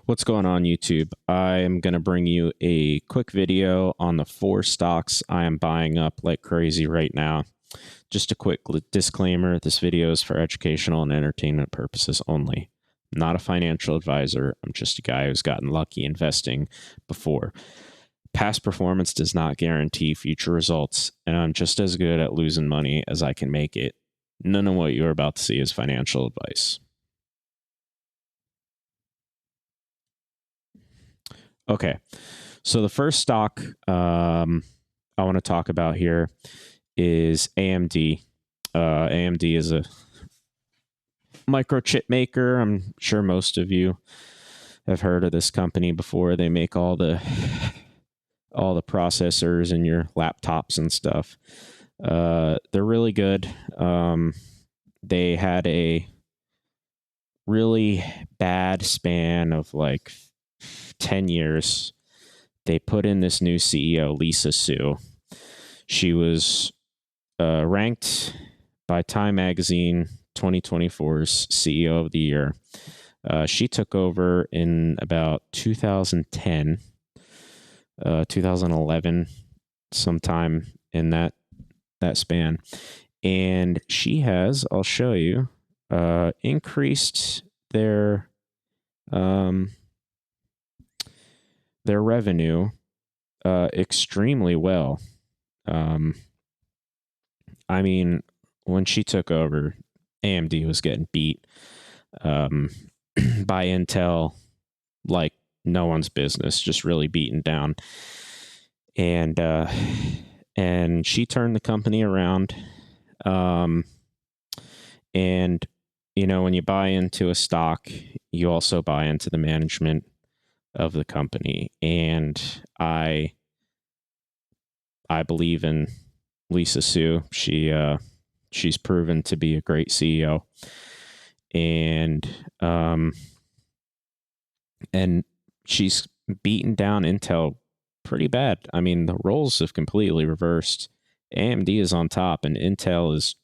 What's going on, YouTube? I am going to bring you a quick video on the 4 stocks I am buying up like crazy right now. Just a quick disclaimer, this video is for educational and entertainment purposes only. I'm not a financial advisor. I'm just a guy who's gotten lucky investing before. Past performance does not guarantee future results, and I'm just as good at losing money as I can make it. None of what you're about to see is financial advice. Okay, so the first stock I want to talk about here is AMD. AMD is a microchip maker. I'm sure most of you have heard of this company before. They make all the processors in your laptops and stuff. They're really good. They had a really bad span of like 10 years. They put in this new CEO, Lisa Su. She was ranked by Time Magazine 2024's CEO of the Year. She took over in about 2010, 2011, sometime in that span. And she has, I'll show you, increased their revenue extremely well. I mean, when she took over, AMD was getting beat by Intel like no one's business, just really beaten down. And she turned the company around. And when you buy into a stock, you also buy into the management of the company. And I believe in Lisa Su. She's proven to be a great CEO, and she's beaten down Intel pretty bad. I mean, the roles have completely reversed. AMD is on top, and Intel is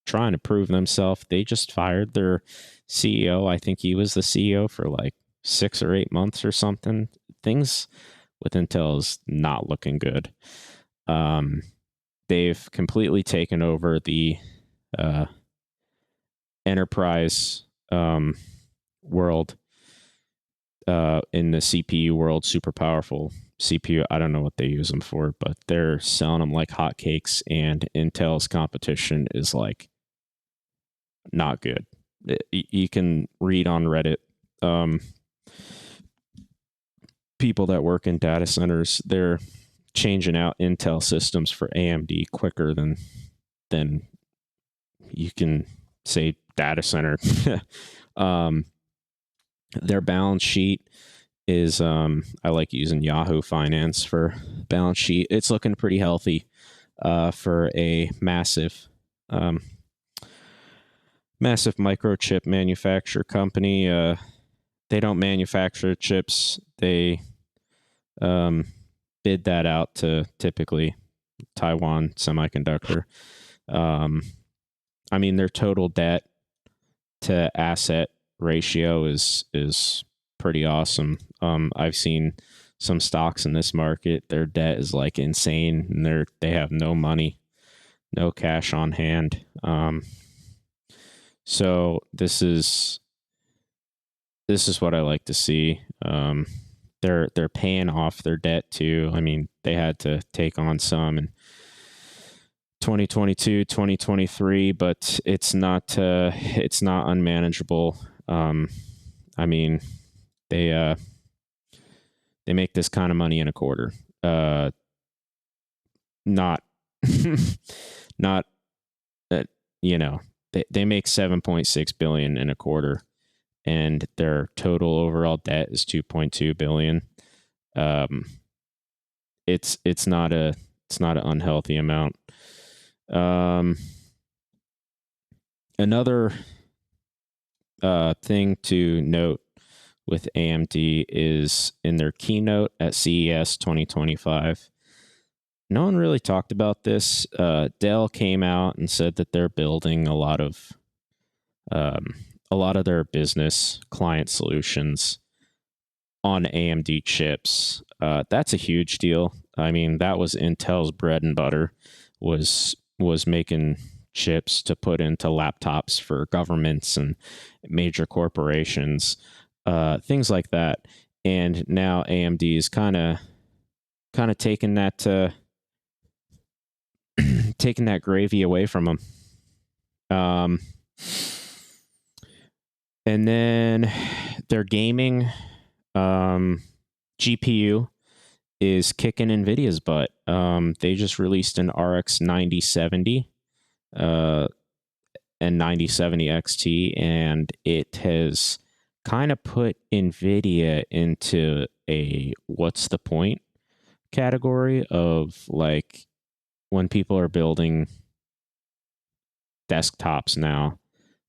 trying to prove themselves. They just fired their CEO. I think he was the CEO for like 6 or 8 months or something. Things with Intel is not looking good. They've completely taken over the enterprise world, in the CPU world. Super powerful CPU. I don't know what they use them for, but they're selling them like hotcakes, and Intel's competition is like not good. You can read on Reddit. People that work in data centers, they're changing out Intel systems for AMD quicker than you can say data center. Their balance sheet is, I like using Yahoo Finance for balance sheet. It's looking pretty healthy for a massive microchip manufacturer company. They don't manufacture chips. They bid that out to typically Taiwan Semiconductor. I mean, their total debt to asset ratio is pretty awesome. I've seen some stocks in this market. Their debt is like insane, and they have no money, no cash on hand. So this is what I like to see. They're paying off their debt too. I mean, they had to take on some in 2022, 2023, but it's not unmanageable. I mean, they make this kind of money in a quarter. Not not they make 7.6 billion in a quarter, and their total overall debt is 2.2 billion. It's not an unhealthy amount. Another thing to note with AMD is in their keynote at CES 2025. No one really talked about this. Dell came out and said that they're building a lot of their business client solutions on AMD chips. That's a huge deal. I mean, that was Intel's bread and butter, was making chips to put into laptops for governments and major corporations, things like that. And now AMD is kind of taking that taking that gravy away from them. And then their gaming GPU is kicking NVIDIA's butt. They just released an RX 9070 and 9070 XT, and it has kind of put NVIDIA into a what's the point category of like when people are building desktops now,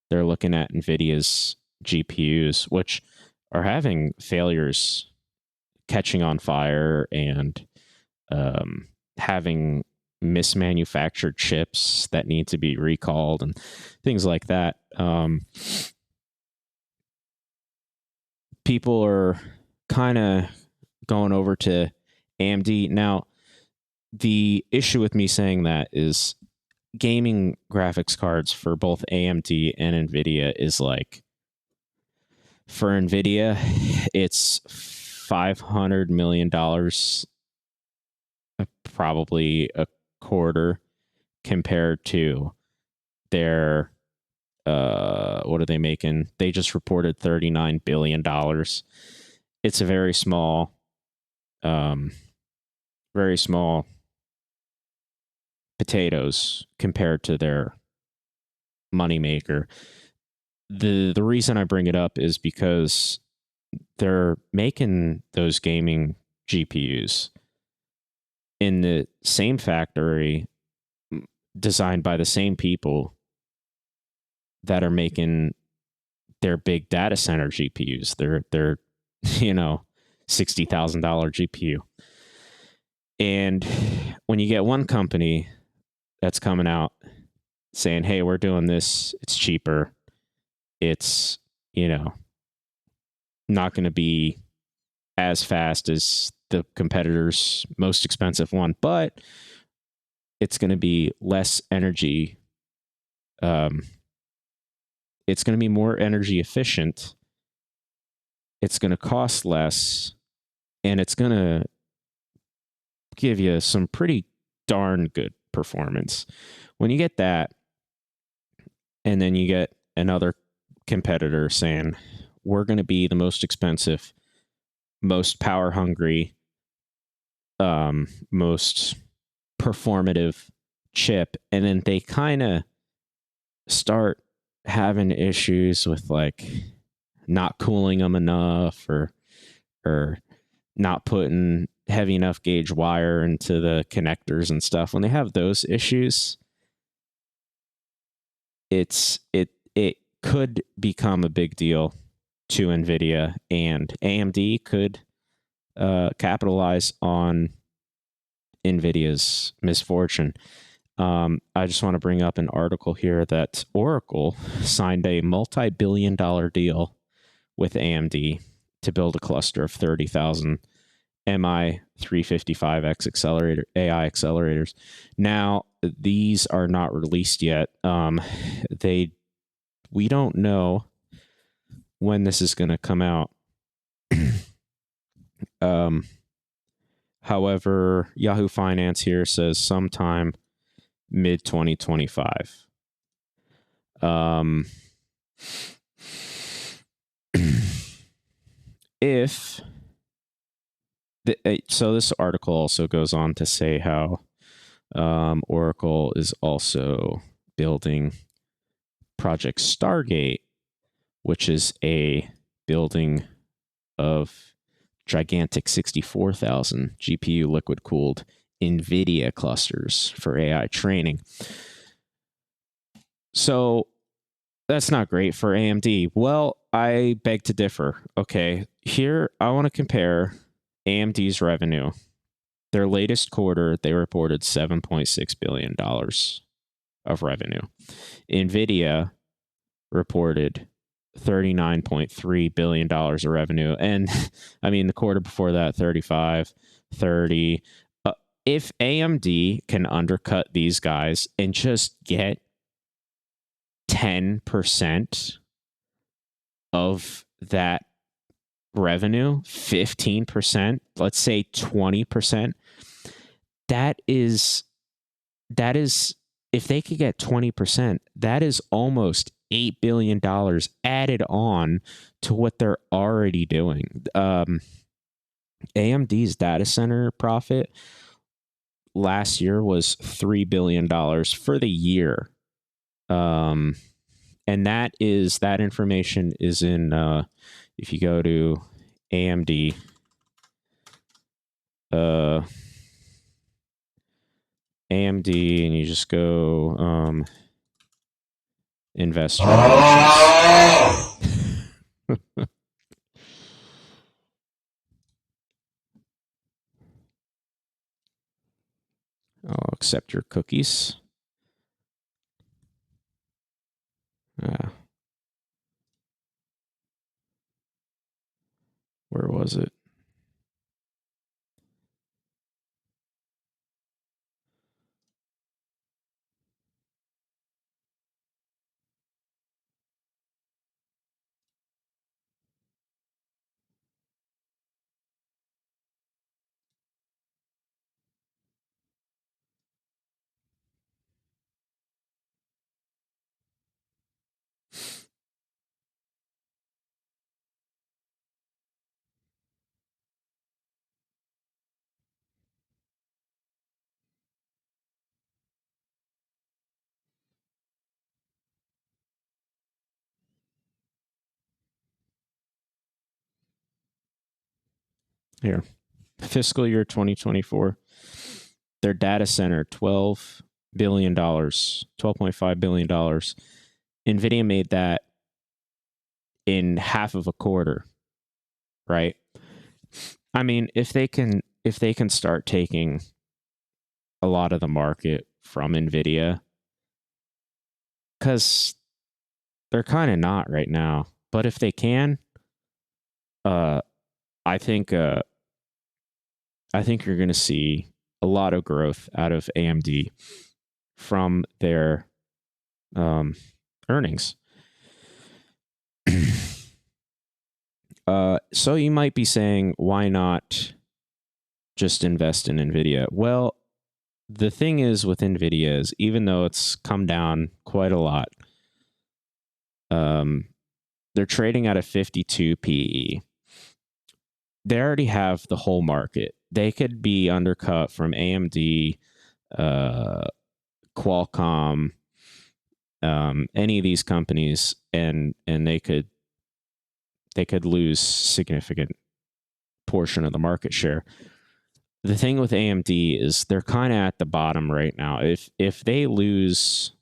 they're looking at NVIDIA's GPUs, which are having failures, catching on fire, and having mismanufactured chips that need to be recalled and things like that. People are kind of going over to AMD. Now, the issue with me saying that is gaming graphics cards for both AMD and NVIDIA is like, for NVIDIA, it's $500 million, probably a quarter, compared to their, what are they making? They just reported $39 billion. It's a very small potatoes compared to their moneymaker. The reason I bring it up is because they're making those gaming GPUs in the same factory designed by the same people that are making their big data center GPUs. They're $60,000 GPU. And when you get one company that's coming out saying, hey, we're doing this, it's cheaper, it's, not going to be as fast as the competitor's most expensive one, but it's going to be less energy. It's going to be more energy efficient. It's going to cost less, and it's going to give you some pretty darn good performance. When you get that, and then you get another competitor saying, we're going to be the most expensive, most power hungry, most performative chip, and then they kind of start having issues with like not cooling them enough, or not putting heavy enough gauge wire into the connectors and stuff. When they have those issues, it could become a big deal to NVIDIA, and AMD could capitalize on NVIDIA's misfortune. I just want to bring up an article here that Oracle signed a multi-billion-dollar deal with AMD to build a cluster of 30,000 MI355X AI accelerators. Now, these are not released yet. We don't know when this is going to come out. However, Yahoo Finance here says sometime mid 2025. So this article also goes on to say how Oracle is also building Project Stargate, which is a building of gigantic 64,000 GPU liquid cooled NVIDIA clusters for AI training. So that's not great for AMD. Well, I beg to differ. Okay, here I want to compare AMD's revenue. Their latest quarter, they reported $7.6 billion of revenue. NVIDIA reported $39.3 billion of revenue. And I mean, the quarter before that, 35, 30. If AMD can undercut these guys and just get 10% of that revenue, 15%, let's say 20%, that is, if they could get 20%, that is almost $8 billion added on to what they're already doing. AMD's data center profit last year was $3 billion for the year. And that information is in, if you go to AMD, AMD, and you just go investor relations. I'll accept your cookies. Where was it? Here, fiscal year 2024, their data center, $12 billion, $12.5 billion. NVIDIA made that in half of a quarter, right? I mean, if they can start taking a lot of the market from NVIDIA, because they're kind of not right now, but if they can, I think you're going to see a lot of growth out of AMD from their earnings. So you might be saying, why not just invest in NVIDIA? Well, the thing is with NVIDIA is, even though it's come down quite a lot, they're trading at a 52 PE. They already have the whole market. They could be undercut from AMD, Qualcomm, any of these companies, and they could lose significant portion of the market share. The thing with AMD is they're kind of at the bottom right now. If they lose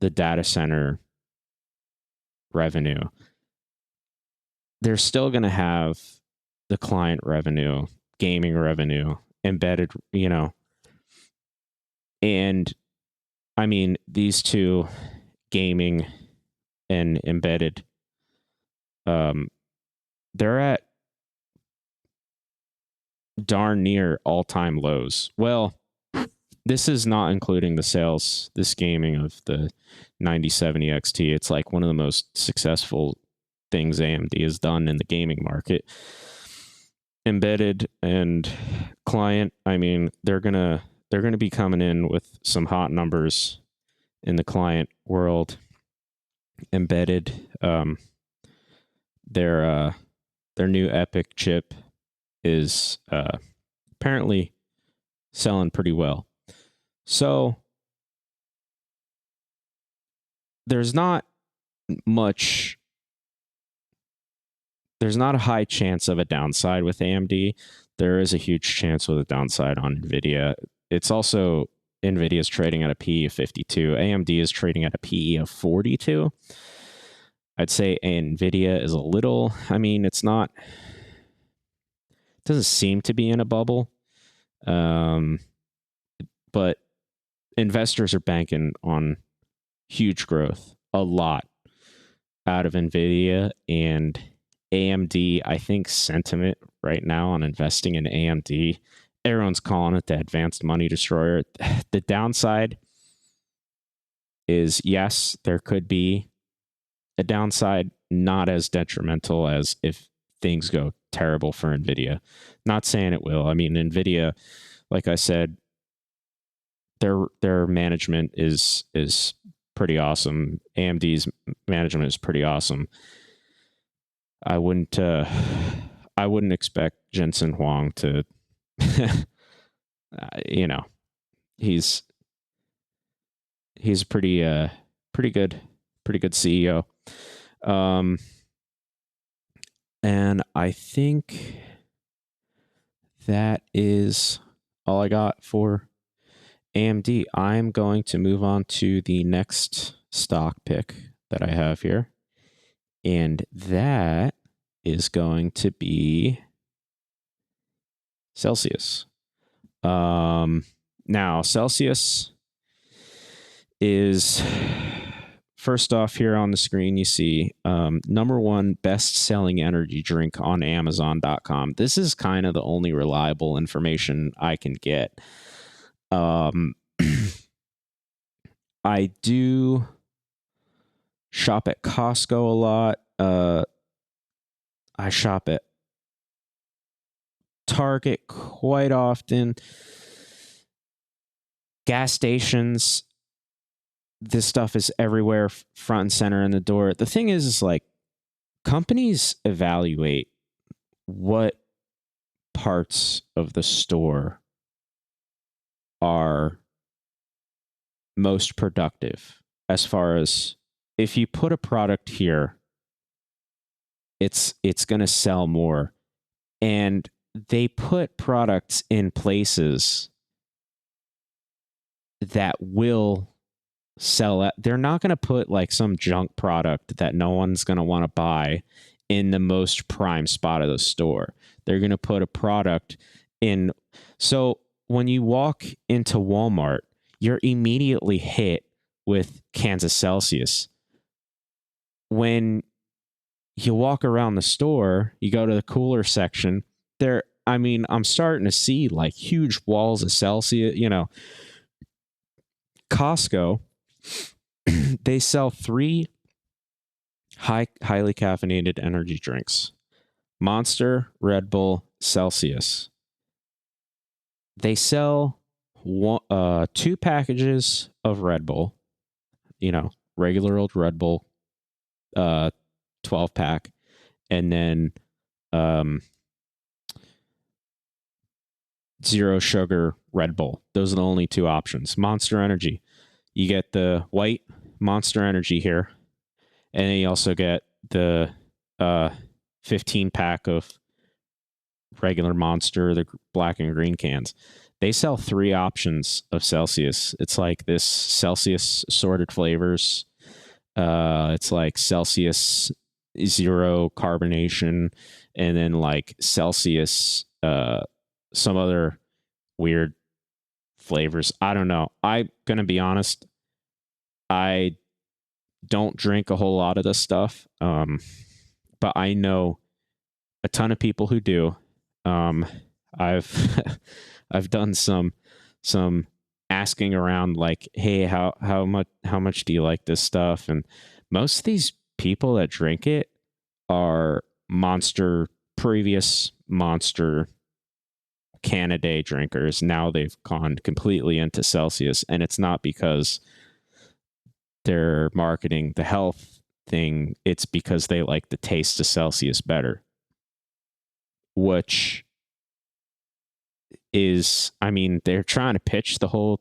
the data center revenue, they're still going to have the client revenue, gaming revenue, embedded, and I mean, these two, gaming and embedded, they're at darn near all-time lows. Well, this is not including the sales, this gaming of the 9070 XT. It's like one of the most successful things AMD has done in the gaming market. Embedded and client, I mean, they're gonna be coming in with some hot numbers in the client world. Embedded, their new EPYC chip is apparently selling pretty well. So there's not a high chance of a downside with AMD. There is a huge chance with a downside on NVIDIA. It's also, NVIDIA is trading at a PE of 52. AMD is trading at a PE of 42. I'd say NVIDIA is a little, I mean, it doesn't seem to be in a bubble. But investors are banking on huge growth, a lot. out of NVIDIA and AMD. I think sentiment right now on investing in AMD, everyone's calling it the advanced money destroyer. The downside is, yes, there could be a downside, not as detrimental as if things go terrible for NVIDIA. Not saying it will. I mean, NVIDIA, like I said, their management is pretty awesome. AMD's management is pretty awesome. I wouldn't expect Jensen Huang to he's a pretty good CEO. And I think that is all I got for AMD. I'm going to move on to the next stock pick that I have here. And that is going to be Celsius. Now, Celsius is, first off, here on the screen, you see number one best-selling energy drink on Amazon.com. This is kind of the only reliable information I can get. I do shop at Costco a lot. I shop at Target quite often. Gas stations, this stuff is everywhere, front and center in the door. The thing is like, companies evaluate what parts of the store are most productive, as far as if you put a product here, it's going to sell more. And they put products in places that will sell it. They're not going to put like some junk product that no one's going to want to buy in the most prime spot of the store. They're going to put a product in. So when you walk into Walmart, you're immediately hit with cans of Celsius. When you walk around the store, you go to the cooler section, I'm starting to see like huge walls of Celsius. Costco, they sell 3 highly caffeinated energy drinks: Monster, Red Bull, Celsius. They sell 2 packages of Red Bull, regular old Red Bull, 12-pack, and then zero sugar Red Bull. Those are the only 2 options. Monster Energy, you get the white Monster Energy here, and then you also get the 15-pack of regular Monster, the black and green cans. They sell 3 options of Celsius. It's like this Celsius assorted flavors. It's like Celsius zero carbonation, and then like Celsius some other weird flavors. I don't know. I'm gonna be honest, I don't drink a whole lot of this stuff, but I know a ton of people who do. I've I've done some asking around, like, hey, how much do you like this stuff? And most of these people that drink it are previous Monster can a day drinkers. Now they've gone completely into Celsius, and it's not because they're marketing the health thing. It's because they like the taste of Celsius better, which is, they're trying to pitch the whole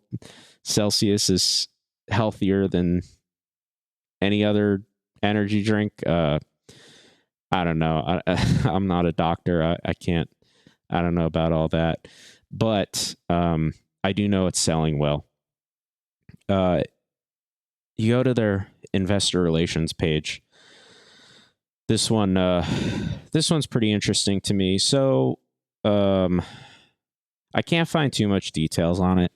Celsius is healthier than any other energy drink. I don't know. I'm not a doctor. I don't know about all that, but I do know it's selling well. You go to their investor relations page. This one's pretty interesting to me. So I can't find too much details on it,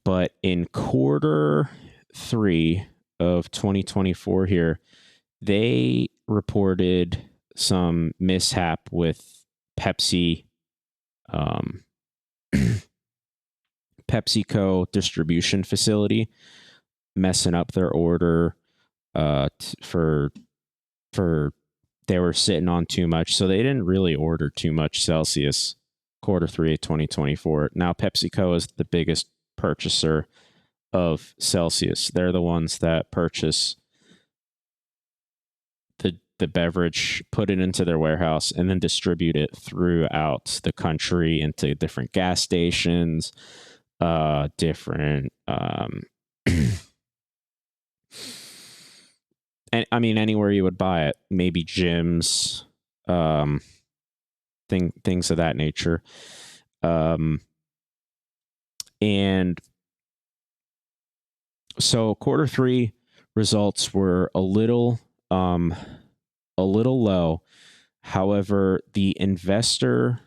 but in quarter 3 of 2024 here, they reported some mishap with Pepsi, um, PepsiCo distribution facility, messing up their order for they were sitting on too much, so they didn't really order too much Celsius Q3 of 2024. Now PepsiCo is the biggest purchaser of Celsius. They're the ones that purchase the beverage, put it into their warehouse, and then distribute it throughout the country into different gas stations, different and I mean anywhere you would buy it, maybe gyms, things of that nature. And so Q3 results were a little low. However, the investor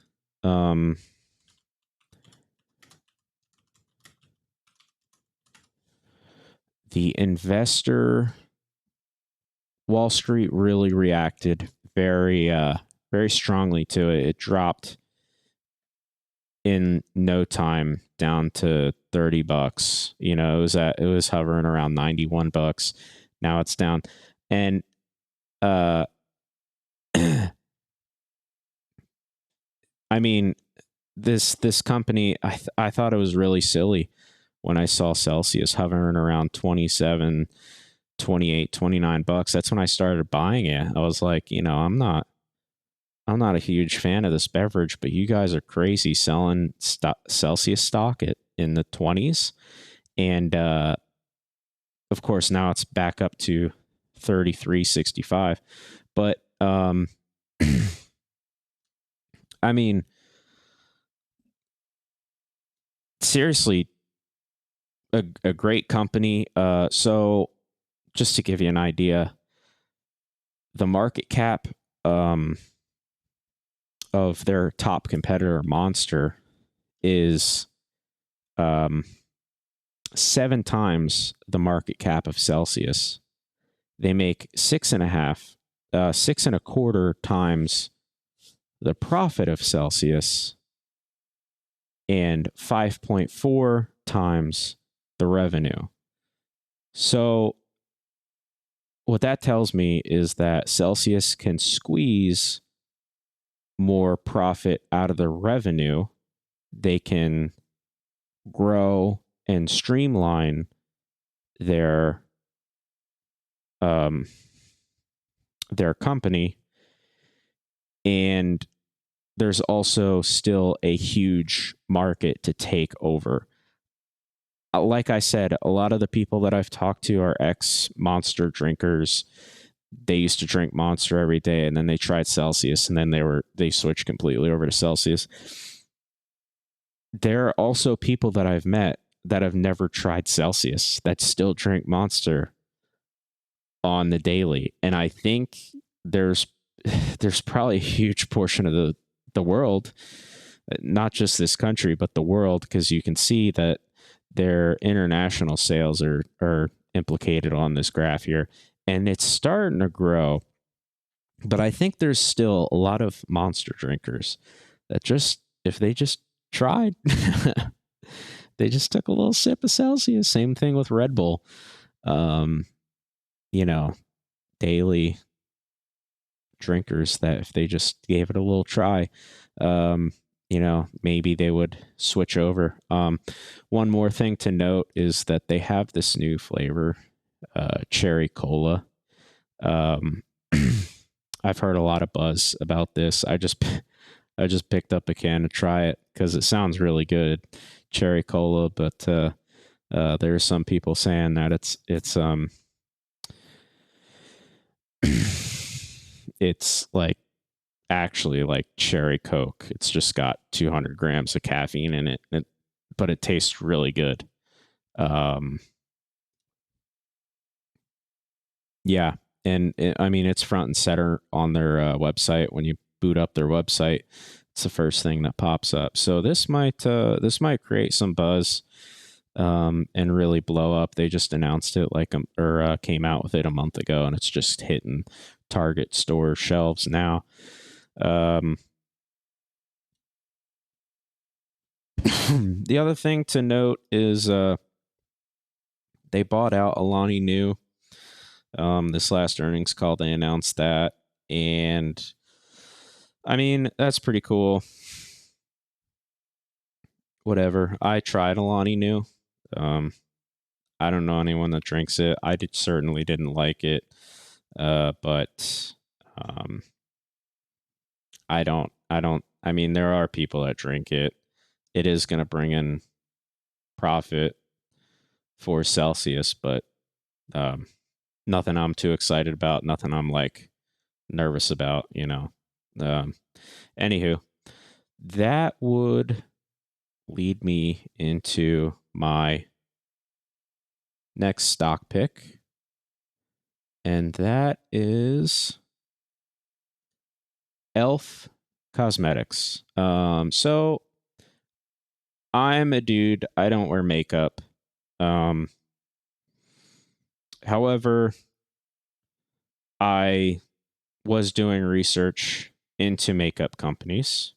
Wall Street really reacted very strongly to it. It dropped in no time down to $30. You know, it was hovering around $91. Now it's down. And I mean, this company, I thought it was really silly when I saw Celsius hovering around 27, 28, $29. That's when I started buying it. I was like, you know, I'm not a huge fan of this beverage, but you guys are crazy selling Celsius stock in the 20s. And of course, now it's back up to 33.65. But I mean, seriously, a great company. So just to give you an idea, the market cap of their top competitor, Monster, is 7 times the market cap of Celsius. They make 6.25 times the profit of Celsius and 5.4 times the revenue. So what that tells me is that Celsius can squeeze more profit out of the revenue. They can grow and streamline their company, and there's also still a huge market to take over. Like I said, a lot of the people that I've talked to are ex-Monster drinkers. They used to drink Monster every day, and then they tried Celsius, and then they switched completely over to Celsius. There are also people that I've met that have never tried Celsius that still drink Monster on the daily. And I think there's probably a huge portion of the world, not just this country, but the world, because you can see that their international sales are implicated on this graph here, and it's starting to grow. But I think there's still a lot of Monster drinkers that just, if they just tried, they just took a little sip of Celsius. Same thing with Red Bull. You know, daily drinkers that if they just gave it a little try, you know, maybe they would switch over. One more thing to note is that they have this new flavor, cherry cola. I've heard a lot of buzz about this. I just picked up a can to try it because it sounds really good, cherry cola. But there's some people saying that it's it's like actually like cherry Coke. It's just got 200 grams of caffeine in it, but it tastes really good. Yeah. And I mean, it's front and center on their website. When you boot up their website, it's the first thing that pops up. So this might create some buzz. and really blow up. They just announced it came out with it a month ago, and it's just hitting Target store shelves now. The other thing to note is they bought out Alani Nu. This last earnings call, they announced that, and I mean that's pretty cool. Whatever. I tried Alani Nu. I don't know anyone that drinks it. Certainly didn't like it, but I don't. I mean, there are people that drink it. It is going to bring in profit for Celsius, but nothing I'm too excited about. Nothing I'm like nervous about. Anywho, that would lead me into my next stock pick, and that is Elf Cosmetics. So I'm a dude. I don't wear makeup. However, I was doing research into makeup companies,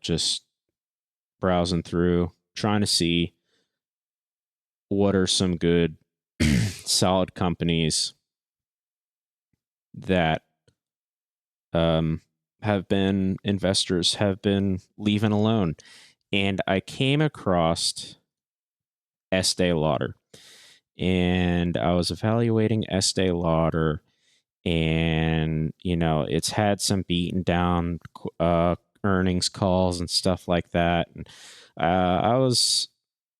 just browsing through, trying to see what are some good, solid companies that investors have been leaving alone. And I came across Estee Lauder. And I was evaluating Estee Lauder, and it's had some beaten down earnings calls and stuff like that. And I was,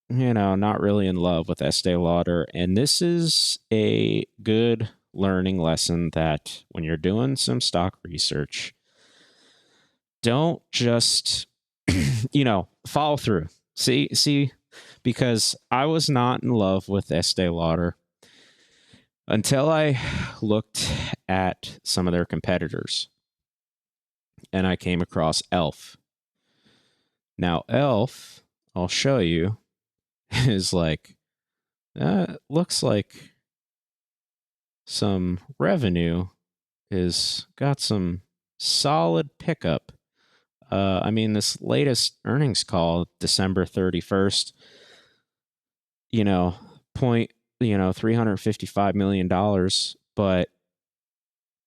not really in love with Estee Lauder, and this is a good learning lesson that when you're doing some stock research, don't just follow through. See, because I was not in love with Estee Lauder until I looked at some of their competitors, and I came across Elf. Now, Elf, I'll show you, is like, looks like some revenue has got some solid pickup. I mean, this latest earnings call, December 31st, $355 million, but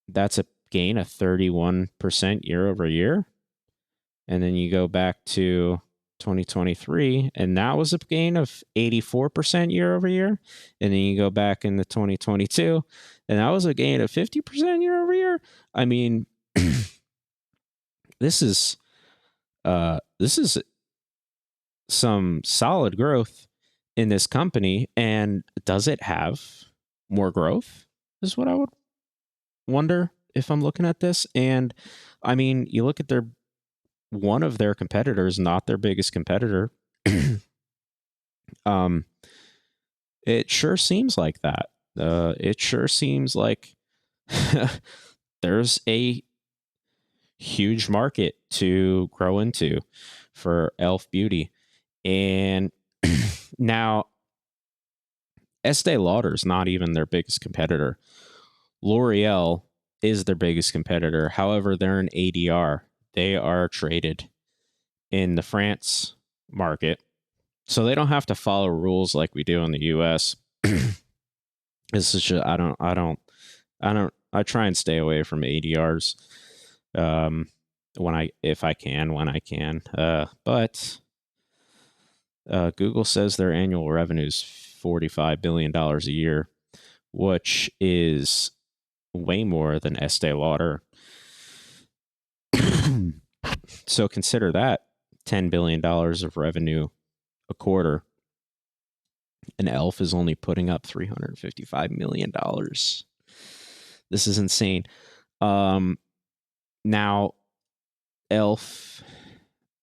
that's a gain of 31% year over year. And then you go back to 2023, and that was a gain of 84% year over year. And then you go back into 2022, and that was a gain of 50% year over year. I mean, this is some solid growth in this company. And does it have more growth is what I would wonder if I'm looking at this. And I mean, you look at one of their competitors, not their biggest competitor. It sure seems like that. It sure seems like there's a huge market to grow into for Elf Beauty. And now Estee Lauder is not even their biggest competitor. L'Oreal is their biggest competitor. However, they're an ADR. They are traded in the France market, so they don't have to follow rules like we do in the US. This is just, I try and stay away from ADRs if I can. But Google says their annual revenue is $45 billion a year, which is way more than Estee Lauder. So consider that $10 billion of revenue a quarter. And Elf is only putting up $355 million. This is insane. Now, Elf,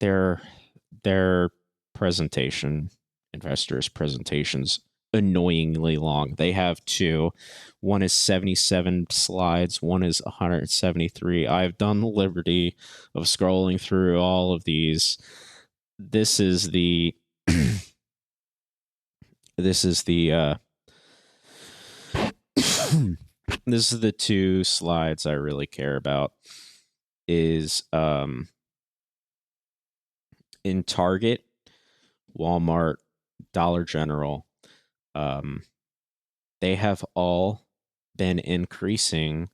their presentation, investors' presentations, annoyingly long. They have two. One is 77 slides. One is 173. I've done the liberty of scrolling through all of these. This is the this is the this is the two slides I really care about. Is in Target, Walmart, Dollar General, um, they have all been increasing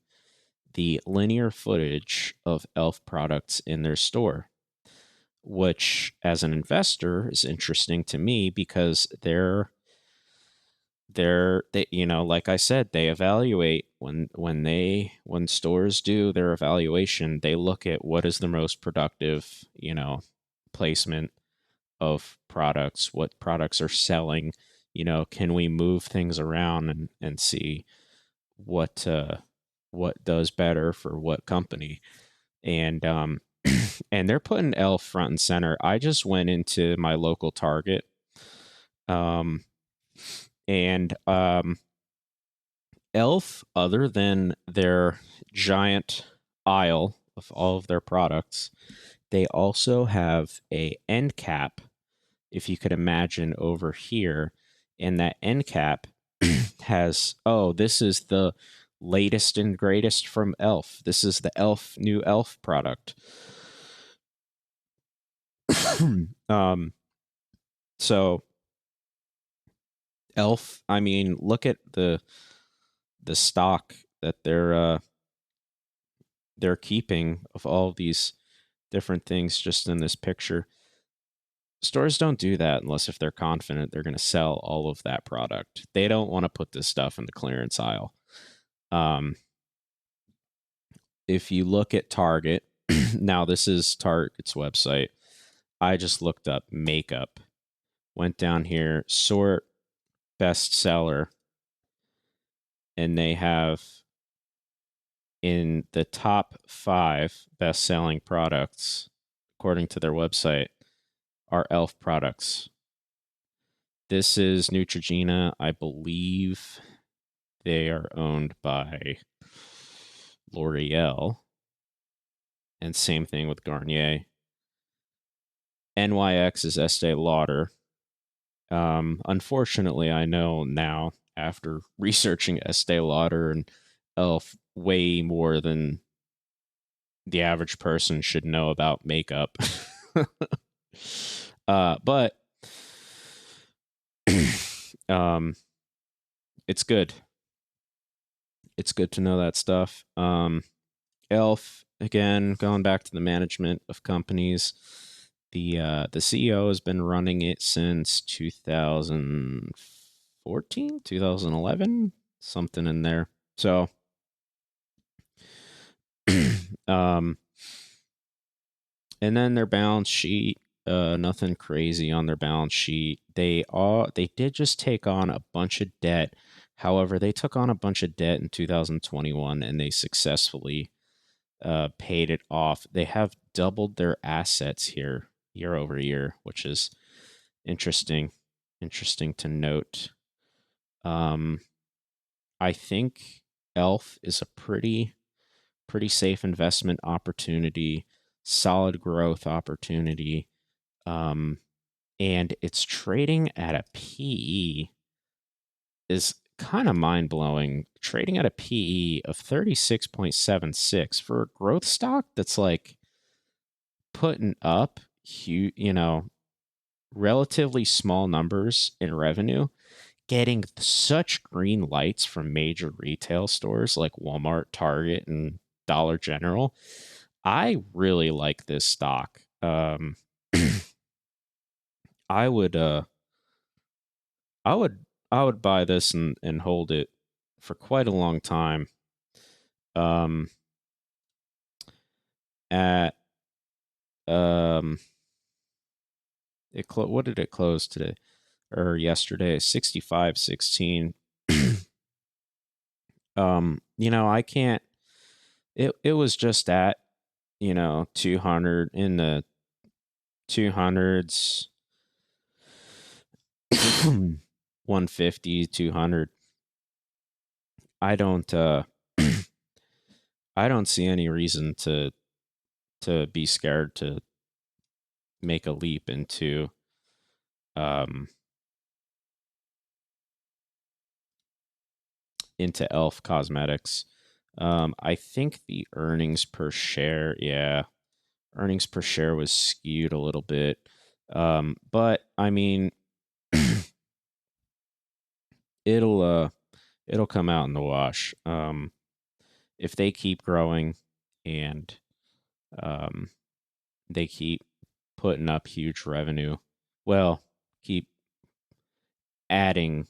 the linear footage of Elf products in their store, which as an investor is interesting to me because they, you know, like I said, they evaluate when stores do their evaluation, they look at what is the most productive, you know, placement of products, what products are selling, you know, can we move things around and see what does better for what company. And and they're putting Elf front and center. I just went into my local Target, um and Elf, other than their giant aisle of all of their products, they also have a end cap, if you could imagine over here. And that end cap has, oh, this is the latest and greatest from Elf. This is the new Elf product. um, so Elf, I mean, look at the stock that they're keeping of all of these different things just in this picture. Stores don't do that unless if they're confident they're going to sell all of that product. They don't want to put this stuff in the clearance aisle. Um, if you look at Target, now this is Target's website. I just looked up makeup, went down here, sort bestseller, and they have in the top 5 best selling products, according to their website, are Elf products. This is Neutrogena. I believe they are owned by L'Oreal. And same thing with Garnier. NYX is Estee Lauder. Unfortunately, I know now after researching Estee Lauder and Elf way more than the average person should know about makeup. But um, it's good. It's good to know that stuff. Elf, again, going back to the management of companies, the CEO has been running it since 2014, 2011, something in there. So, um, and then their balance sheet, nothing crazy on their balance sheet. They did just take on a bunch of debt. However, they took on a bunch of debt in 2021 and they successfully paid it off. They have doubled their assets here year over year, which is interesting. Interesting to note. Um, I think Elf is a pretty safe investment opportunity, solid growth opportunity, um, and it's trading at a PE is kind of mind blowing. Trading at a PE of 36.76 for a growth stock that's like putting up huge, you know, relatively small numbers in revenue, getting such green lights from major retail stores like Walmart, Target, and Dollar General. I really like this stock. I would I would I would buy this and hold it for quite a long time. Um at um what did it close today or yesterday? 65.16. You know, I can't it was just at, you know, 200 in the 200s, 150, 200. I don't I don't see any reason to be scared to make a leap into um into Elf Cosmetics. I think the earnings per share, yeah, earnings per share was skewed a little bit. But I mean, it'll it'll come out in the wash. If they keep growing and um, they keep putting up huge revenue, well, keep adding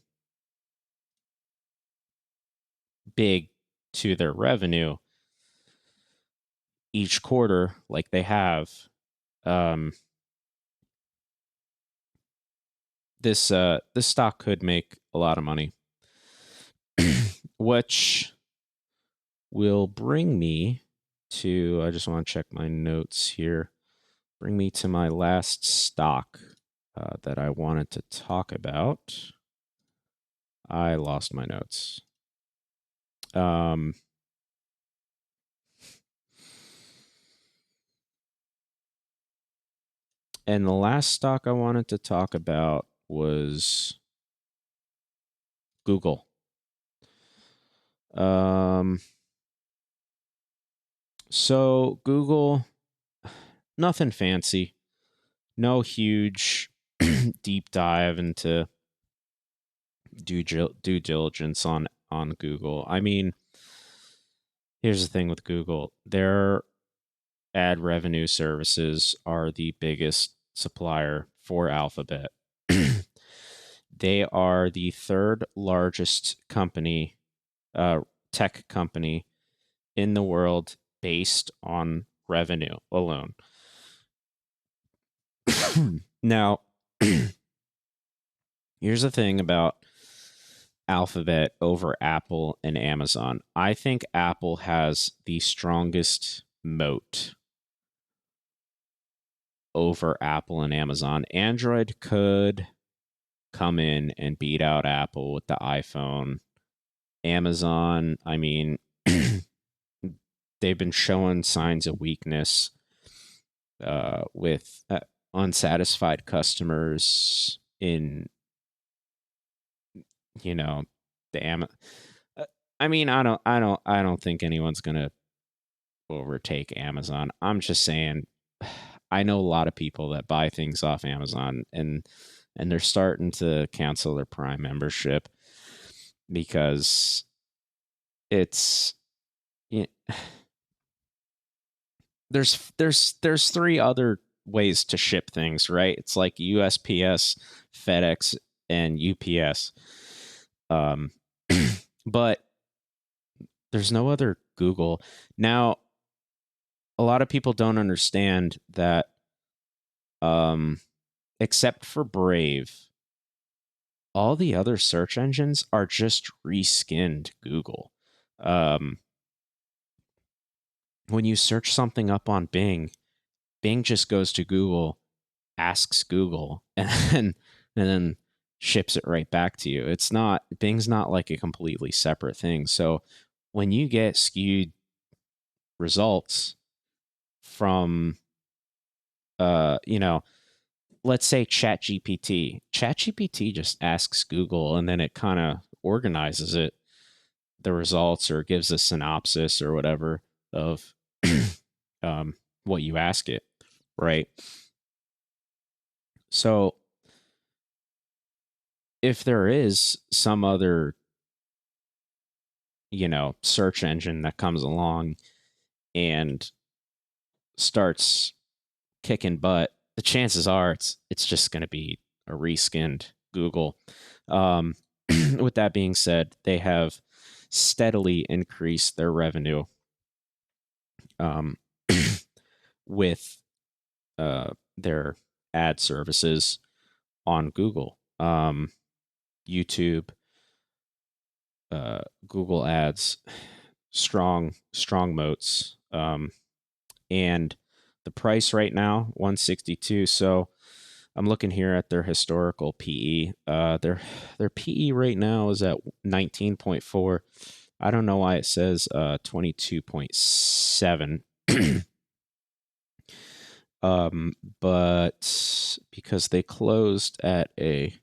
big to their revenue each quarter, like they have, um, this stock could make a lot of money, which will bring me to. I just want to check my notes here. Bring me to my last stock that I wanted to talk about. I lost my notes. Um, and the last stock I wanted to talk about was Google. So Google, nothing fancy, no huge deep dive into due diligence on Google. I mean, here's the thing with Google: their ad revenue services are the biggest supplier for Alphabet. They are the third largest company, tech company in the world based on revenue alone. Now, here's the thing about Alphabet over Apple and Amazon. I think Apple has the strongest moat over Apple and Amazon. Android could come in and beat out Apple with the iPhone. Amazon, I mean, they've been showing signs of weakness with unsatisfied customers in, you know, the I mean, I don't think anyone's gonna overtake Amazon. I'm just saying, I know a lot of people that buy things off Amazon, and they're starting to cancel their Prime membership because it's, you know, there's three other ways to ship things, right? It's like USPS, FedEx, and UPS. But there's no other Google. Now, a lot of people don't understand that, except for Brave, all the other search engines are just reskinned Google. Um, when you search something up on Bing, Bing just goes to Google, asks Google, and then ships it right back to you. It's not, Bing's not like a completely separate thing. So when you get skewed results from, you know, let's say ChatGPT just asks Google, and then it kind of organizes it, the results, or gives a synopsis or whatever of what you ask it, right? So if there is some other, search engine that comes along and starts kicking butt, the chances are it's just going to be a reskinned Google. With that being said, they have steadily increased their revenue um, with their ad services on Google, YouTube, Google Ads, strong moats, and the price right now 162. So I'm looking here at their historical PE. Their PE right now is at 19.4. I don't know why it says 22.7. But because they closed at a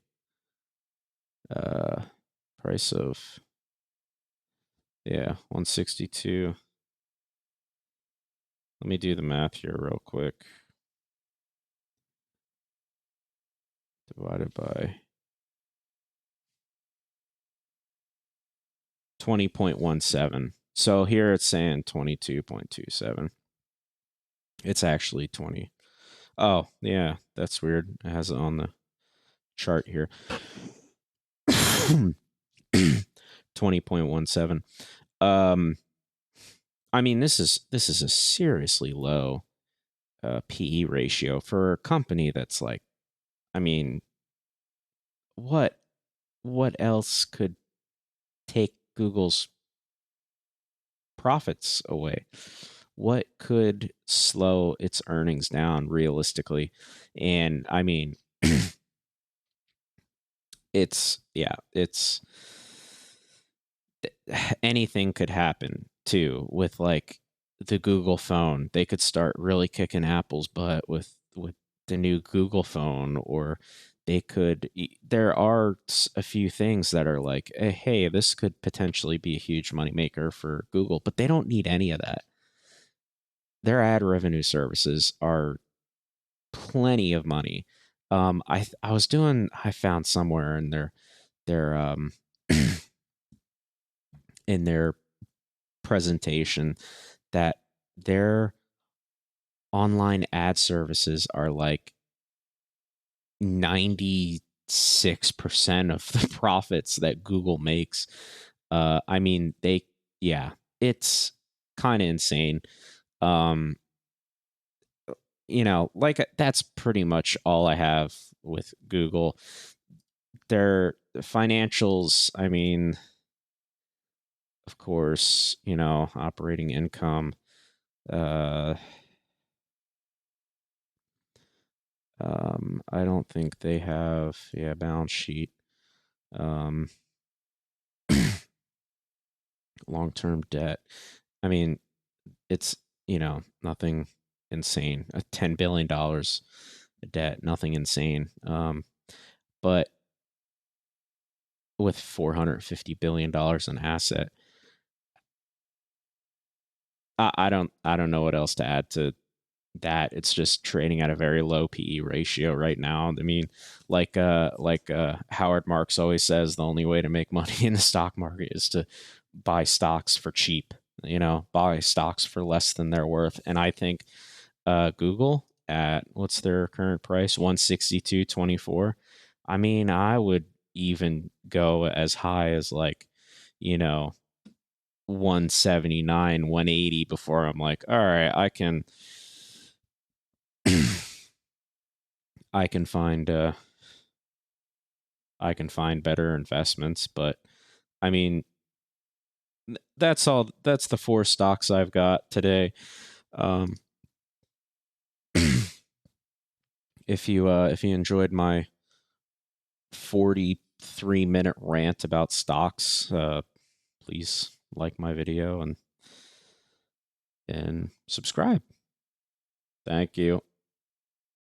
price of Yeah, 162. Let me do the math here real quick. Divided by 20.17. So here it's saying 22.27. It's actually 20. Oh, yeah, that's weird. It has it on the chart here. 20.17. I mean, this is a seriously low PE ratio for a company that's like, I mean, what else could take Google's profits away? What could slow its earnings down realistically? And I mean, it's anything could happen too with like the Google phone. They could start really kicking Apple's butt with the new Google phone, or they could there are a few things that are like, hey, this could potentially be a huge moneymaker for Google, but they don't need any of that. Their ad revenue services are plenty of money. I found somewhere in their in their presentation that their online ad services are like 96% of the profits that Google makes. I mean, yeah, it's kind of insane. Um, like that's pretty much all I have with Google. Their financials, I mean, of course, operating income. Uh, I don't think they have, balance sheet. Um, long-term debt. I mean, it's, nothing insane. $10 billion debt, nothing insane. But with $450 billion in asset, I don't know what else to add to that. It's just trading at a very low PE ratio right now. I mean, like Howard Marks always says, the only way to make money in the stock market is to buy stocks for cheap. Buy stocks for less than they're worth. And I think Google at what's their current price? 162.24. I mean, I would even go as high as like, you know, 179, 180 before I'm like, all right, I can find I can find better investments, but I mean, that's all. That's the four stocks I've got today. Um, if you enjoyed my 43-minute rant about stocks, please like my video and subscribe. Thank you.